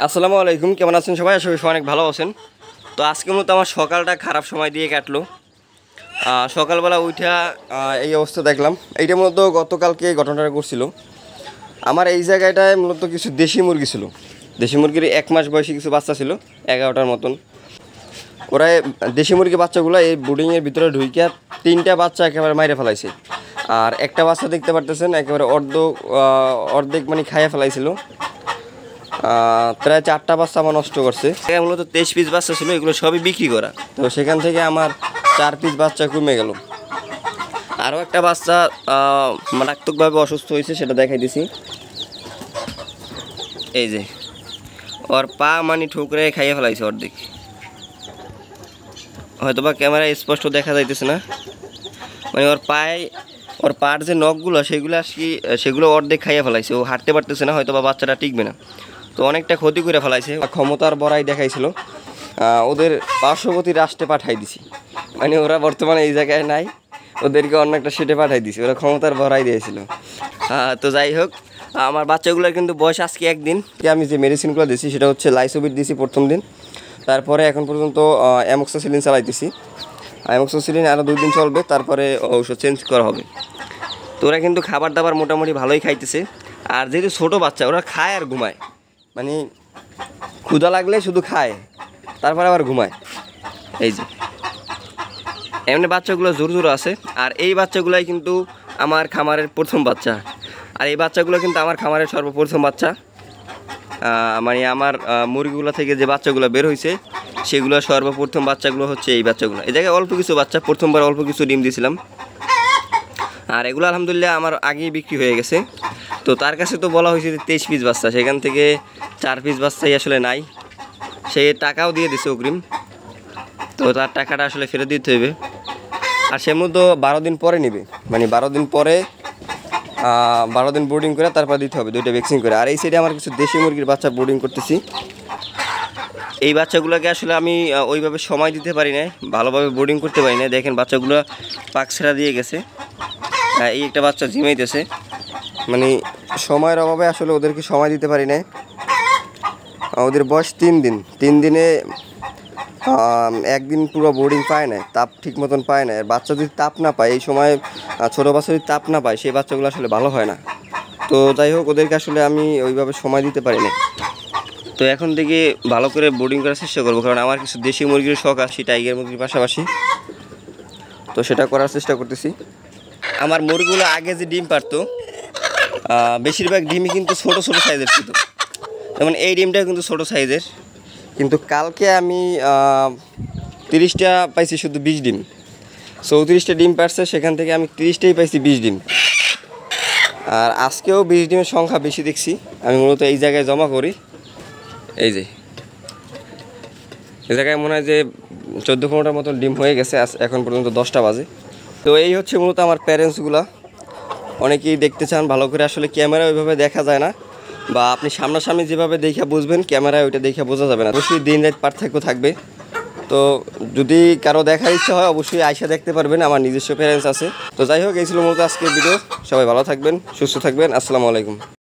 আসসালামু আলাইকুম, কেমন আছেন সবাই? আশা করি অনেক ভালো আছেন। তো আজকে মূলত আমার সকালটা খারাপ সময় দিয়ে কাটলো। সকালবেলা উঠা এই অবস্থা দেখলাম। এইটা মূলত গতকালকে ঘটনাটা করছিল। আমার এই জায়গাটায় মূলত কিছু দেশি মুরগি ছিল। দেশি মুরগির 1 মাস বয়সী কিছু বাচ্চা ছিল, 11টার মতন। ওরা দেশি মুরগি বাচ্চাগুলো এই বোর্ডিংয়ের ভিতরে ঢুইকে 3টা বাচ্চা একেবারে মাইরে ফেলাইছে। আর একটা বাচ্চা দেখতে পারতেছেন একেবারে অর্ধেক মানে খাইয়ে ফেলাইছিল। প্রায় 4টা বাচ্চা আমার নষ্ট করছে। মূলত 23 পিস বাচ্চা ছিল, এগুলো সবই বিক্রি করা। তো সেখান থেকে আমার 4 পিস বাচ্চা কমে গেল। আরও একটা বাচ্চা মারাত্মকভাবে অসুস্থ হয়েছে, সেটা দেখাই দিছি। এই যে ওর পা মানে ঠুকরে খাইয়ে ফেলাইছে অর্ধেক। হয়তো বা ক্যামেরায় স্পষ্ট দেখা যাইতেছে না, মানে ওর পার যে নখগুলো সেগুলো অর্ধেক খাইয়ে ফেলাইছে। ও হাঁটতে পারতেছে না, হয়তো বা বাচ্চাটা টিকবে না। তো অনেকটা ক্ষতি করে ফেলাইছে। ক্ষমতার বড়াই দেখাইছিল। ওদের পার্শ্ববর্তী রাষ্ট্রে পাঠাই দিছি, মানে ওরা বর্তমানে এই জায়গায় নাই, ওদেরকে অন্য একটা সেটে পাঠাই দিছি। ওরা ক্ষমতার বড়াই দিয়েছিল। তো যাই হোক, আমার বাচ্চাগুলোর কিন্তু বয়স আজকে 1 দিন। আমি যে মেডিসিনগুলো দিয়েছি সেটা হচ্ছে লাইসোবিট দিয়েছি প্রথম দিন, তারপরে এখন পর্যন্ত অ্যামোক্সিসিলিন চালাইতেছি। অ্যামোক্সিসিলিন আরও 2 দিন চলবে, তারপরে ঔষধ চেঞ্জ করা হবে। তো ওরা কিন্তু খাবার দাবার মোটামুটি ভালোই খাইতেছে। আর যেহেতু ছোটো বাচ্চা, ওরা খায় আর ঘুমায়, মানে ক্ষুধা লাগলে শুধু খায়, তারপরে আবার ঘুমায়। এই যে এমনি বাচ্চাগুলো জোর জোর আছে। আর এই বাচ্চাগুলাই কিন্তু আমার খামারের প্রথম বাচ্চা। আর এই বাচ্চাগুলো কিন্তু আমার খামারের সর্বপ্রথম বাচ্চা। মানে আমার মুরগিগুলো থেকে যে বাচ্চাগুলো বের হয়েছে সেগুলো সর্বপ্রথম বাচ্চাগুলো হচ্ছে এই বাচ্চাগুলো। এই জায়গায় অল্প কিছু বাচ্চা, প্রথমবার অল্প কিছু ডিম দিয়েছিলাম। আর এগুলো আলহামদুলিল্লাহ আমার আগেই বিক্রি হয়ে গেছে। তো তার কাছে তো বলা হয়েছে যে 23 পিস বাচ্চা, সেখান থেকে 4 পিস বাচ্চাই আসলে নাই। সে টাকাও দিয়ে দিছে অগ্রিম, তো তার টাকাটা আসলে ফেরত দিতে হবে। আর সে মূলত 12 দিন পরে নেবে, মানে 12 দিন পরে 12 দিন বোর্ডিং করে তারপর দিতে হবে 2টা ভ্যাকসিন করে। আর এই সাইডে আমার কিছু দেশি মুরগির বাচ্চা বোর্ডিং করতেছি। এই বাচ্চাগুলোকে আসলে আমি ওইভাবে সময় দিতে পারি না, ভালোভাবে বোর্ডিং করতে পারি না। দেখেন বাচ্চাগুলো পাক ছেড়া দিয়ে গেছে। এই একটা বাচ্চা ঝিমাইতেছে, মানে সময়ের অভাবে আসলে ওদেরকে সময় দিতে পারি না। ওদের বয়স 3 দিন। 3 দিনে 1 দিন পুরো বোর্ডিং পায় না, তাপ ঠিক মতন পায় না। বাচ্চা যদি তাপ না পায়, এই সময় ছোটো বাচ্চা যদি তাপ না পায়, সেই বাচ্চাগুলো আসলে ভালো হয় না। তো যাই হোক, ওদেরকে আসলে আমি ওইভাবে সময় দিতে পারি না। তো এখন থেকে ভালো করে বোর্ডিং করার চেষ্টা করবো, কারণ আমার কিছু দেশি মুরগির শখ আছে টাইগার মুরগির পাশাপাশি। তো সেটা করার চেষ্টা করতেছি। আমার মুরগিগুলো আগে যে ডিম পারতো, বেশিরভাগ ডিমই কিন্তু ছোটো ছোটো সাইজের ছিল। যেমন এই ডিমটা কিন্তু ছোটো সাইজের, কিন্তু কালকে আমি 30টা পাইছি শুধু 20 ডিম। 34টা ডিম পারছে, সেখান থেকে আমি 30টাই পাইছি 20 ডিম। আর আজকেও 20 ডিমের সংখ্যা বেশি দেখছি। আমি মূলত এই জায়গায় জমা করি। এই যে এই জায়গায় মনে হয় যে 14-15টার মতন ডিম হয়ে গেছে এখন পর্যন্ত 10টা বাজে। তো এই হচ্ছে মূলত আমার প্যারেন্টসগুলা। অনেকেই দেখতে চান ভালো করে, আসলে ক্যামেরা ওইভাবে দেখা যায় না, বা আপনি সামনাসামনি যেভাবে দেখে বুঝবেন, ক্যামেরায় ওইটা দেখে বোঝা যাবে না। অবশ্যই দিন রাত পার্থক্য থাকবে। তো যদি কারো দেখার ইচ্ছা হয় অবশ্যই আয়সা দেখতে পারবেন, আমার নিজস্ব প্যারেন্টস আছে। তো যাই হোক, এই ছিল মূলত আজকের ভিডিও। সবাই ভালো থাকবেন, সুস্থ থাকবেন। আসসালামু আলাইকুম।